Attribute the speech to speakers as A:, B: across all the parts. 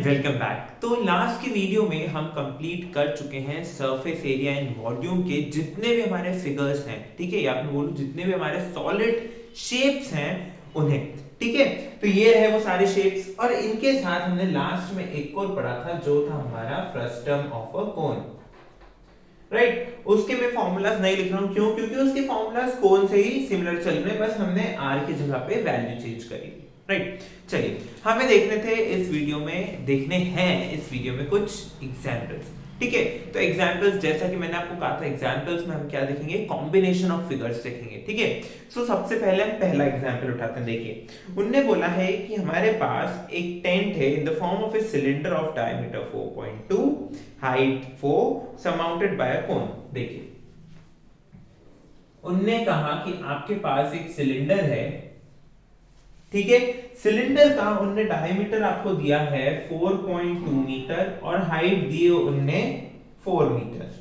A: Welcome back. तो last की video में हम कंप्लीट कर चुके हैं सरफेस एरिया एंड वॉल्यूम के जितने भी हमारे फिगर्स हैं, ठीक है, या फिर बोलूं जितने भी हमारे सॉलिड शेप्स हैं उन्हें, ठीक है। तो ये रहे वो सारे शेप्स और इनके साथ हमने लास्ट में एक और पढ़ा था जो था हमारा frustum of a cone, right. उसके मैं फॉर्मूलाज नहीं लिख रहा हूं, क्यों? क्योंकि उसके फॉर्मूलाज कोन से ही सिमिलर चल रहे हैं, बस हमने आर की जगह पे वैल्यू चेंज करी, राइट। चलिए, हमें देखने थे इस वीडियो में, देखने हैं इस वीडियो में कुछ एग्जांपल्स, ठीक है। तो एग्जांपल्स, जैसा कि मैंने आपको कहा था, एग्जांपल्स में हम क्या देखेंगे? कॉम्बिनेशन ऑफ फिगर्स देखेंगे, ठीक है। सो सबसे पहले हम पहला एग्जांपल उठाते हैं। देखिए, उन्होंने बोला है कि हमारे पास एक टेंट है in the form of a cylinder of diameter 4.2, height 4, surmounted by a cone. देखिए, उनने कहा कि आपके पास एक सिलेंडर है, ठीक है। सिलेंडर का उनने डायमीटर आपको दिया है 4.2 मीटर और हाइट दी उनने 4 मीटर,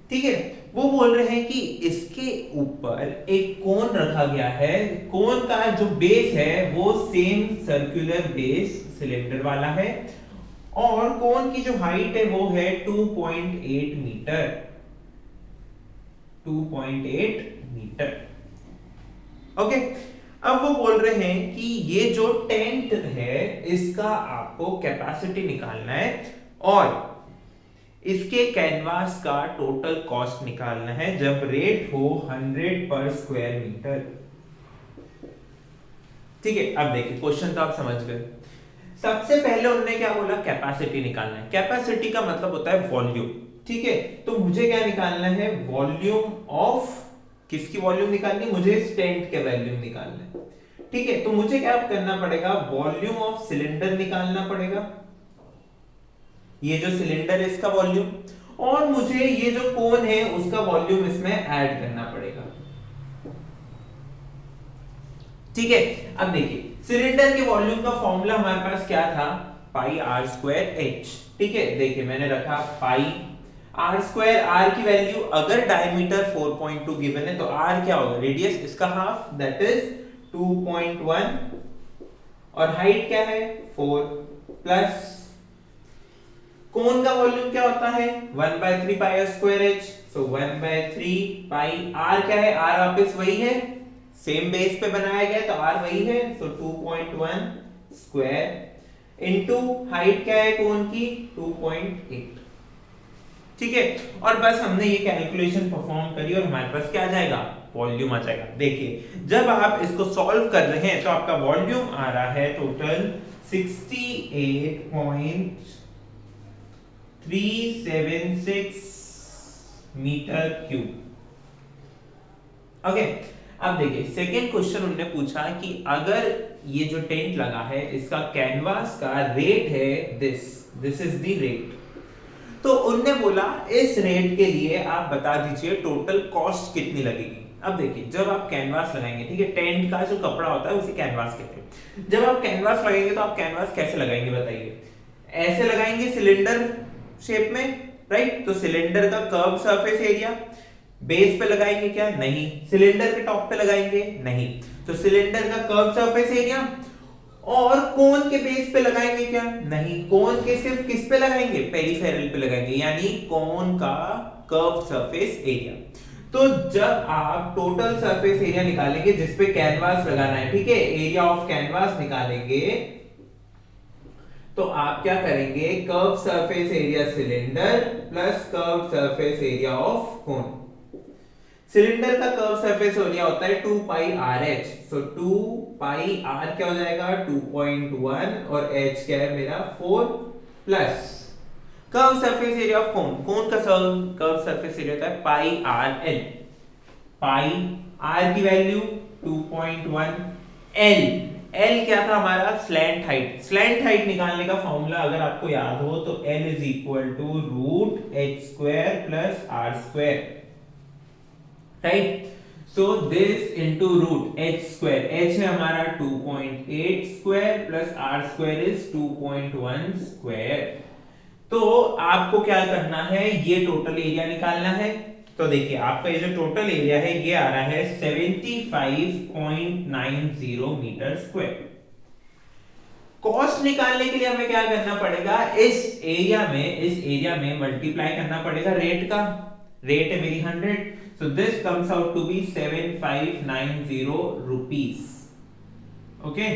A: ठीक है। वो बोल रहे हैं कि इसके ऊपर एक कोन रखा गया है, कोन का जो बेस है वो सेम सर्कुलर बेस सिलेंडर वाला है और कोन की जो हाइट है वो है 2.8 मीटर, 2.8 मीटर, ओके। अब वो बोल रहे हैं कि ये जो टेंट है इसका आपको कैपेसिटी निकालना है और इसके कैनवास का टोटल कॉस्ट निकालना है जब रेट हो 100 पर स्क्वायर मीटर, ठीक है। अब देखिए, क्वेश्चन तो आप समझ गए। सबसे पहले उन्होंने क्या बोला? कैपेसिटी निकालना है। कैपेसिटी का मतलब होता है वॉल्यूम, ठीक है। तो मुझे क्या निकालना है? वॉल्यूम ऑफ, किसकी वॉल्यूम निकालनी? मुझे टेंट के वॉल्यूम निकालना है, ठीक है। तो मुझे क्या करना पड़ेगा? वॉल्यूम ऑफ सिलेंडर निकालना पड़ेगा, ये जो सिलेंडर है इसका वॉल्यूम, और मुझे ये जो कोन है उसका वॉल्यूम इसमें ऐड करना पड़ेगा, ठीक है। अब देखिए, सिलेंडर के वॉल्यूम का फॉर्मूला हमारे पास क्या था? पाई आर स्क्वायर एच, ठीक है। देखिए, मैंने रखा पाई आर स्क्वायर, आर की वैल्यू अगर डायमीटर 4.2 गिवन है तो आर क्या होगा? रेडियस, इसका हाफ, दैट इज 2.1, और हाइट क्या है? 4, प्लस कोन का वॉल्यूम क्या होता है? 1/3 pi R square H, so 1/3 pi R क्या है? आर वापस वही है, सेम बेस पे बनाया गया तो आर वही है, सो 2.1 स्क्वायर इनटू हाइट क्या है कोन की? 2.8, ठीक है। और बस हमने ये कैलकुलेशन परफॉर्म करी और हमारे पास क्या आ जाएगा? वॉल्यूम आ जाएगा। देखिए, जब आप इसको सॉल्व कर रहे हैं तो आपका वॉल्यूम आ रहा है टोटल 68.376 मीटर क्यूब, ओके। अब देखिए, सेकेंड क्वेश्चन उन्होंने पूछा कि अगर ये जो टेंट लगा है इसका कैनवास का रेट है दिस इज द रेट, तो उनने बोला इस रेट के लिए आप बता दीजिए टोटल कॉस्ट कितनी लगेगी। अब देखिए, जब आप कैनवास लगाएंगे, ठीक है, टेंट का जो कपड़ा होता है उसे कैनवास कहते हैं। जब आप कैनवास लगाएंगे तो आप कैनवास कैसे लगाएंगे बताइए? ऐसे लगाएंगे सिलेंडर शेप में, राइट। तो सिलेंडर का कर्व सरफेस एरिया बेस पे लगाएंगे क्या? नहीं। सिलेंडर के टॉप पे लगाएंगे? नहीं। तो सिलेंडर का कर्व सरफेस एरिया, और कोन के बेस पे लगाएंगे क्या? नहीं। कोन के सिर्फ किस पे लगाएंगे? पेरिफेरल पे लगाएंगे, यानी कोन का कर्व सरफेस एरिया। तो जब आप टोटल सरफेस एरिया निकालेंगे जिसपे कैनवास लगाना है, ठीक है, एरिया ऑफ कैनवास निकालेंगे, तो आप क्या करेंगे? Curve surface area cylinder plus curve surface area of cone. Cylinder का कर्व सरफेस एरिया होता है 2 pi R H, so 2 pi R क्या हो जाएगा? 2.1, और एच क्या है मेरा? 4, plus curve surface area of cone, cone का कर्व सरफेस एरिया होता है pi R L, pi R की वैल्यू 2.1, एल, एल क्या था हमारा? Slant height. स्लैंट हाइट निकालने का फॉर्मूला अगर आपको याद हो तो L is equal to root h square plus r square, right. So this into root h square, h है हमारा 2.8 square plus r square is 2.1 square. तो आपको क्या करना है? ये टोटल एरिया निकालना है। तो देखिए, आपका ये जो टोटल एरिया है ये आ रहा है 75.90 मीटर स्क्वायर। कॉस्ट निकालने के लिए हमें क्या करना पड़ेगा, इस एरिया में मल्टीप्लाई करना पड़ेगा रेट का। रेट है मेरी 100, so this comes out to be 7590 rupees. Okay,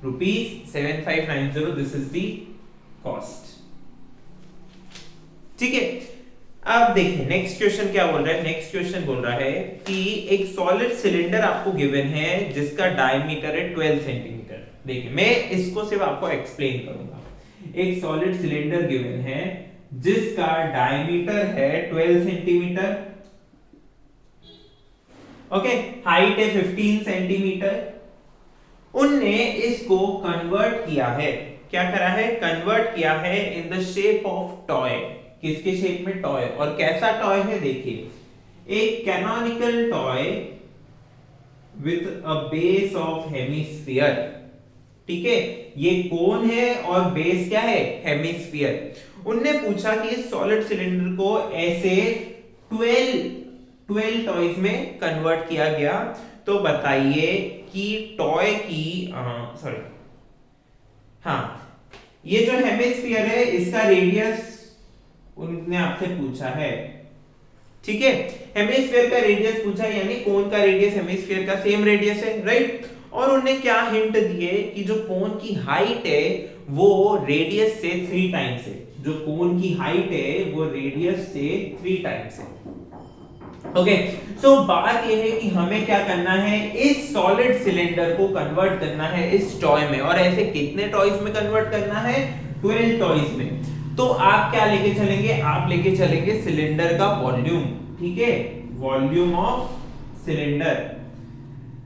A: rupees 7590, this is the cost. ठीक है, अब देखिए नेक्स्ट क्वेश्चन क्या बोल रहा है। नेक्स्ट क्वेश्चन बोल रहा है कि एक सॉलिड सिलेंडर आपको गिवन है जिसका डायमीटर है 12 सेंटीमीटर। देखिए मैं इसको सिर्फ आपको एक्सप्लेन करूंगा। एक सॉलिड सिलेंडर गिवन है जिसका डायमीटर है 12 सेंटीमीटर, ओके, हाइट है 15 सेंटीमीटर। उनने इसको कन्वर्ट किया है, क्या करा है, कन्वर्ट किया है in the shape of toy. किसके शेप में, टॉय। और कैसा टॉय है, देखिए, एक canonical toy with a base of hemisphere. ठीक है, ये कोन है और बेस क्या है, हेमिस्फीयर। उनने पूछा कि इस सॉलिड सिलेंडर को ऐसे 12 टॉयज में कन्वर्ट किया गया, तो बताइए कि टॉय की सॉरी हाँ, ये जो हेमिस्फीयर है इसका रेडियस उन्होंने आपसे पूछा है। ठीक है, हेमिस्फीयर का रेडियस पूछा, यानी कोन का रेडियस हेमिस्फीयर का सेम रेडियस है, राइट। और उन्होंने क्या हिंट दिए कि जो कोन की हाइट है वो रेडियस से 3 टाइम्स है। जो कोन की हाइट है वो रेडियस से 3 टाइम्स है। ओके, सो बात यह है कि हमें क्या करना है, इस सॉलिड सिलेंडर को कन्वर्ट करना है इस टॉय में। और ऐसे कितने टॉयज में कन्वर्ट करना है, 12 टॉयज में। तो आप क्या लेके चलेंगे, आप लेके चलेंगे सिलेंडर का वॉल्यूम। ठीक है, वॉल्यूम ऑफ सिलेंडर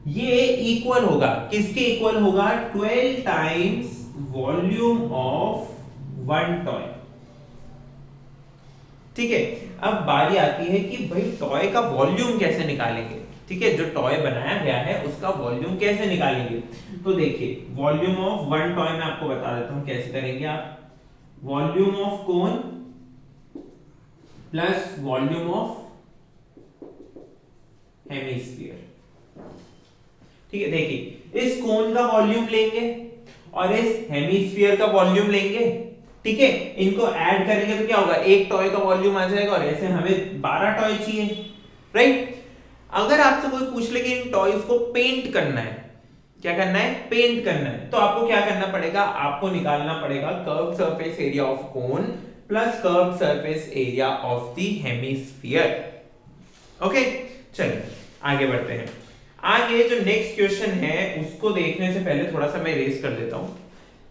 A: ये इक्वल होगा, किसके इक्वल होगा, 12 टाइम्स वॉल्यूम ऑफ 1 टॉय। ठीक है, अब बारी आती है कि भाई टॉय का वॉल्यूम कैसे निकालेंगे। ठीक है, जो टॉय बनाया गया है उसका वॉल्यूम कैसे निकालेंगे। तो देखिए वॉल्यूम ऑफ 1 टॉय मैं आपको बता देता हूं कैसे करेंगे आप। Volume of cone plus volume of hemisphere. ठीक है, देखिए इस कोन का वॉल्यूम लेंगे और इस हेमिस्फीयर का वॉल्यूम लेंगे। ठीक है, इनको ऐड करेंगे तो क्या होगा, एक टॉय का वॉल्यूम आ जाएगा। और ऐसे हमें 12 टॉय चाहिए, राइट। अगर आपसे कोई पूछ ले कि इन टॉयज को पेंट करना है, क्या करना है, पेंट करना है, तो आपको क्या करना पड़ेगा, आपको निकालना पड़ेगा curve surface area of cone plus curve surface area of the hemisphere. Okay, चलिए आगे बढ़ते हैं। आगे जो नेक्स्ट क्वेश्चन है उसको देखने से पहले थोड़ा सा मैं रेस कर देता हूं।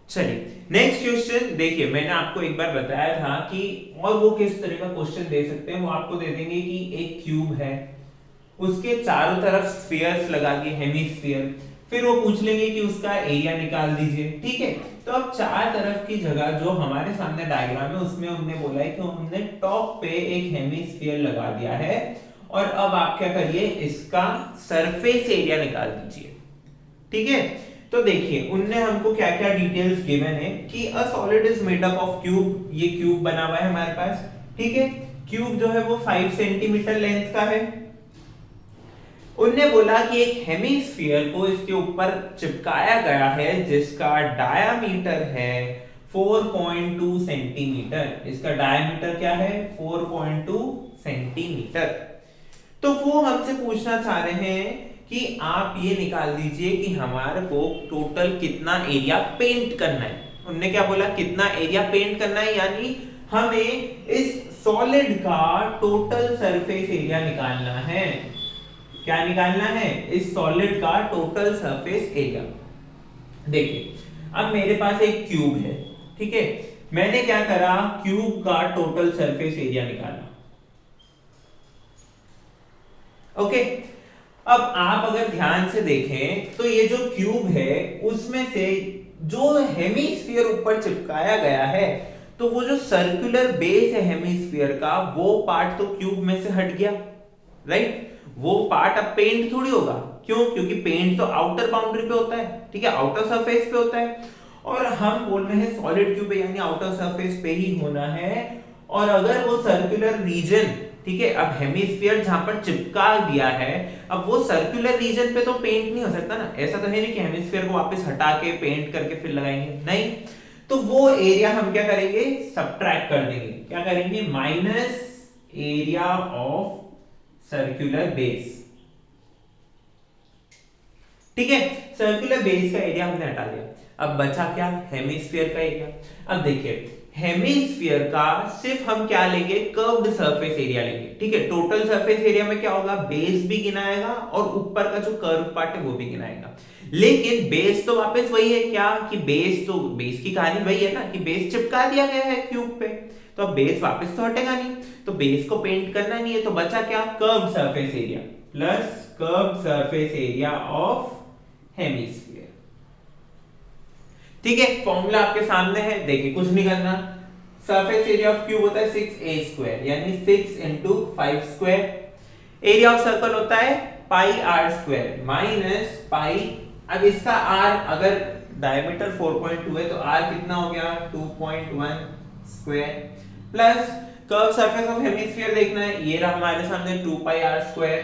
A: चलिए नेक्स्ट क्वेश्चन देखिए, मैंने आपको एक बार बताया था कि और वो किस तरह का क्वेश्चन दे सकते हैं। वो आपको दे देंगे कि एक क्यूब है, उसके चारों तरफ स्फीयर्स लगा दिए, हेमिस्फीयर। फिर वो पूछ लेंगे कि उसका एरिया निकाल दीजिए। ठीक है, तो अब चार तरफ की जगह जो हमारे सामने डायग्राम है उसमें हमने बोला है कि हमने टॉप पे एक हेमिस्फीयर लगा दिया है। और अब आप क्या करिए, इसका सरफेस एरिया निकाल दीजिए। ठीक है, तो देखिए उनने हमको क्या क्या डिटेल्स गिवन है कि a solid is made up of cube. ये क्यूब बना हुआ है हमारे पास। ठीक है, क्यूब जो है वो 5 सेंटीमीटर लेंथ का है। उनने बोला कि एक हेमिस्फीयर को इसके ऊपर चिपकाया गया है जिसका डायामीटर है 4.2 सेंटीमीटर। इसका डायामीटर क्या है, 4.2 सेंटीमीटर। तो वो हमसे पूछना चाह रहे हैं कि आप ये निकाल दीजिए कि हमारे को टोटल कितना एरिया पेंट करना है। उन्होंने क्या बोला, कितना एरिया पेंट करना है, यानी हमें इस सॉलिड का टोटल सरफेस एरिया निकालना है। क्या निकालना है, इस सॉलिड का टोटल सरफेस एरिया। देखिए अब मेरे पास एक क्यूब है। ठीक है, मैंने क्या करा, क्यूब का टोटल सरफेस एरिया निकाला। ओके, अब आप अगर ध्यान से देखें तो ये जो क्यूब है उसमें से जो हेमिस्फीयर ऊपर चिपकाया गया है, तो वो जो सर्कुलर बेस है हेमिस्फीयर का, वो पार्ट तो क्यूब में से हट गया, राइट। वो पार्ट अब पेंट थोड़ी होगा, क्यों, क्योंकि पेंट तो आउटर बाउंड्री पे होता है। ठीक है, आउटर सरफेस पे होता है। और हम बोल रहे हैं सॉलिड क्यूब है, यानी आउटर सरफेस पे ही होना है। और अगर वो सर्कुलर रीजन ठीक है। अब हेमिस्फीयर जहां पर चिपका दिया है, अब वो सर्कुलर रीजन पे तो पेंट नहीं हो सकता ना, ऐसा तो है नहीं कि हेमिस्फीयर को वापस हटा के पेंट करके फिर लगाएंगे, नहीं। तो वो एरिया हम क्या करेंगे, सब्ट्रैक्ट कर देंगे, क्या करेंगे, minus area of circular base, ठीक है। सर्कुलर बेस का एरिया हमने हटा दिया, अब बचा क्या, हेमिस्फीयर का एरिया। अब देखिए हेमिस्फीयर का सिर्फ हम क्या लेंगे, कर्व्ड सरफेस एरिया लेंगे, ठीक है। टोटल सरफेस एरिया में क्या होगा, बेस भी गिनाएगा और ऊपर का जो कर्व पार्ट है वो भी गिनाएगा। लेकिन बेस तो वापस वही है, क्या कि बेस तो, बेस की कहानी वही है ना कि बेस चिपका दिया गया है क्यूब पे, तो अब बेस वापस तो हटेगा नहीं, तो बेस को पेंट करना नहीं है, तो बचा क्या, curved surface area plus curved surface area of hemisphere, ठीक है। फॉर्मूला आपके सामने है, देखिए कुछ नहीं करना, सरफेस एरिया ऑफ क्यूब होता है 6a² यानी 6 into 5 square, area of circle होता है पाई r² माइनस पाई, अब इसका r अगर डायमीटर 4.2 है तो r कितना हो गया, 2.1 square, plus curve surface of hemisphere देखना है, ये रहा हमारे सामने 2 पाई r²,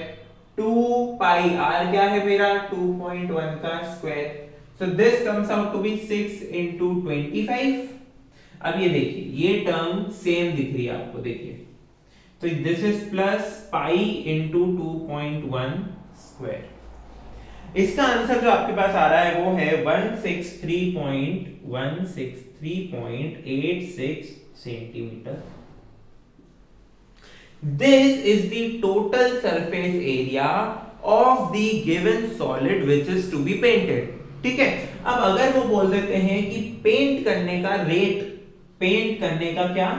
A: 2 पाई r क्या है मेरा, 2.1 का square, so this comes out to be 6 into 25। अब ये देखिए ये टर्म सेम दिख रही है आपको, देखिए तो this is plus pi into 2.1 square, इसका आंसर जो आपके पास आ रहा है वो है 163.86 centimetre. This is the total surface area of the given solid which is to be painted, ठीक है। अब अगर वो बोल देते हैं कि पेंट करने का रेट, पेंट करने का क्या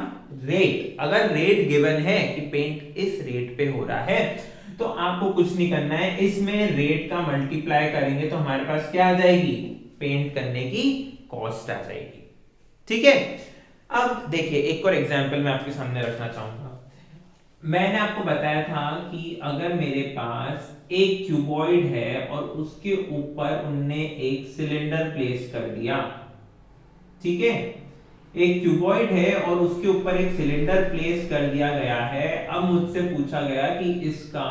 A: रेट, अगर रेट गिवन है कि पेंट इस रेट पे हो रहा है, तो आपको कुछ नहीं करना है, इसमें रेट का मल्टीप्लाई करेंगे तो हमारे पास क्या आ जाएगी, पेंट करने की कॉस्ट आ जाएगी, ठीक है। अब देखिए एक और एग्जांपल मैं आपके सामने रखना चाहूंगा, मैंने आपको बताया था कि अगर मेरे पास एक क्यूबॉइड है और उसके ऊपर उनने एक सिलेंडर प्लेस कर दिया, ठीक है, एक क्यूबॉइड है और उसके ऊपर एक सिलेंडर प्लेस कर दिया गया है, अब मुझसे पूछा गया कि इसका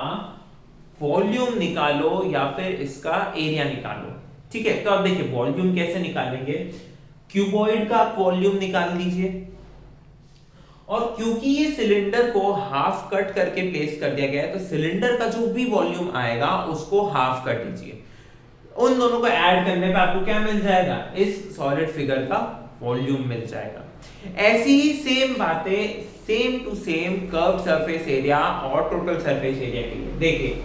A: वॉल्यूम निकालो या फिर इसका एरिया निकालो, ठीक है। तो अब देखिए वॉल्यूम कैसे निकालेंगे, क्यूबॉइड का आप वॉल्यूम निकाल लीजिए, और क्योंकि ये सिलेंडर को हाफ कट करके प्लेस कर दिया गया है, तो सिलेंडर का जो भी वॉल्यूम आएगा उसको हाफ कर दीजिए, उन दोनों को ऐड करने पे आपको क्या मिल जाएगा, इस सॉलिड फिगर का वॉल्यूम मिल जाएगा। ऐसी ही सेम बातें same to same curve surface area और टोटल सरफेस एरिया के लिए, देखिए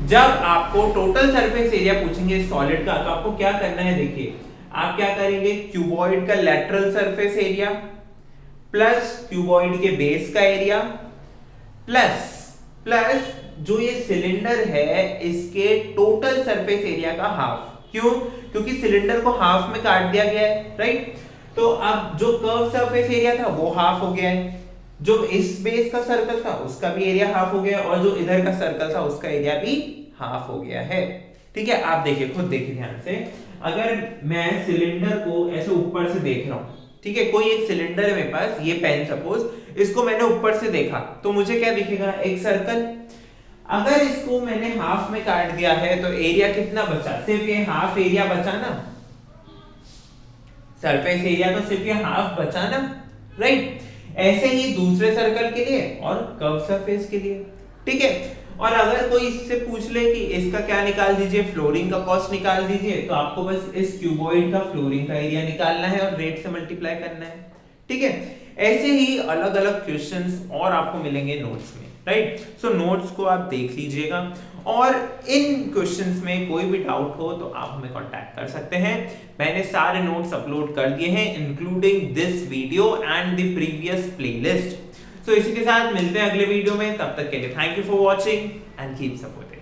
A: जब आपको टोटल सरफेस एरिया पूछेंगे सॉलिड का, तो आपको क्या करना है, देखिए आप क्या करेंगे, क्यूबॉइड का lateral surface area plus cuboid के बेस का एरिया प्लस जो ये सिलेंडर है इसके टोटल सरफेस एरिया का हाफ, क्यों, क्योंकि सिलेंडर को हाफ में काट दिया गया है, राइट। तो अब जो कर्व सरफेस एरिया था वो हाफ हो गया है, जो इस बेस का सर्कल था उसका भी एरिया हाफ हो गया, और जो इधर का सर्कल था उसका एरिया भी हाफ हो गया है, ठीक है। आप देखिए, खुद देखिए ध्यान से, अगर मैं सिलेंडर को ऐसे ऊपर से देख रहा हूं, ठीक है, कोई एक सिलेंडर है मेरे पास, ये पेन सपोज, इसको मैंने ऊपर से देखा तो मुझे क्या दिखेगा, एक सर्कल। अगर इसको मैंने हाफ में काट दिया है तो एरिया कितना बचा, सिर्फ ये हाफ एरिया बचा ना, सरफेस एरिया तो सिर्फ ये हाफ बचा ना, राइट। ऐसे ही दूसरे सर्कल के लिए और कर्व सरफेस के लिए, ठीक है। और अगर कोई इससे पूछ ले कि इसका क्या निकाल दीजिए, फ्लोरिंग का कॉस्ट निकाल दीजिए, तो आपको बस इस क्यूबॉइड का फ्लोरिंग का एरिया निकालना है और रेट से मल्टीप्लाई करना है, ठीक है। ऐसे ही अलग अलग क्वेश्चंस और आपको मिलेंगे नोट्स में, राइट। सो नोट्स को आप देख लीजिएगा, और इन क्वेश्चंस में कोई भी डाउट हो तो आप हमें कांटेक्ट कर सकते हैं। मैंने सारे नोट्स अपलोड कर दिए हैं including this video and the previous playlist. तो इसी के साथ मिलते हैं अगले वीडियो में, तब तक के लिए thank you for watching and keep supporting.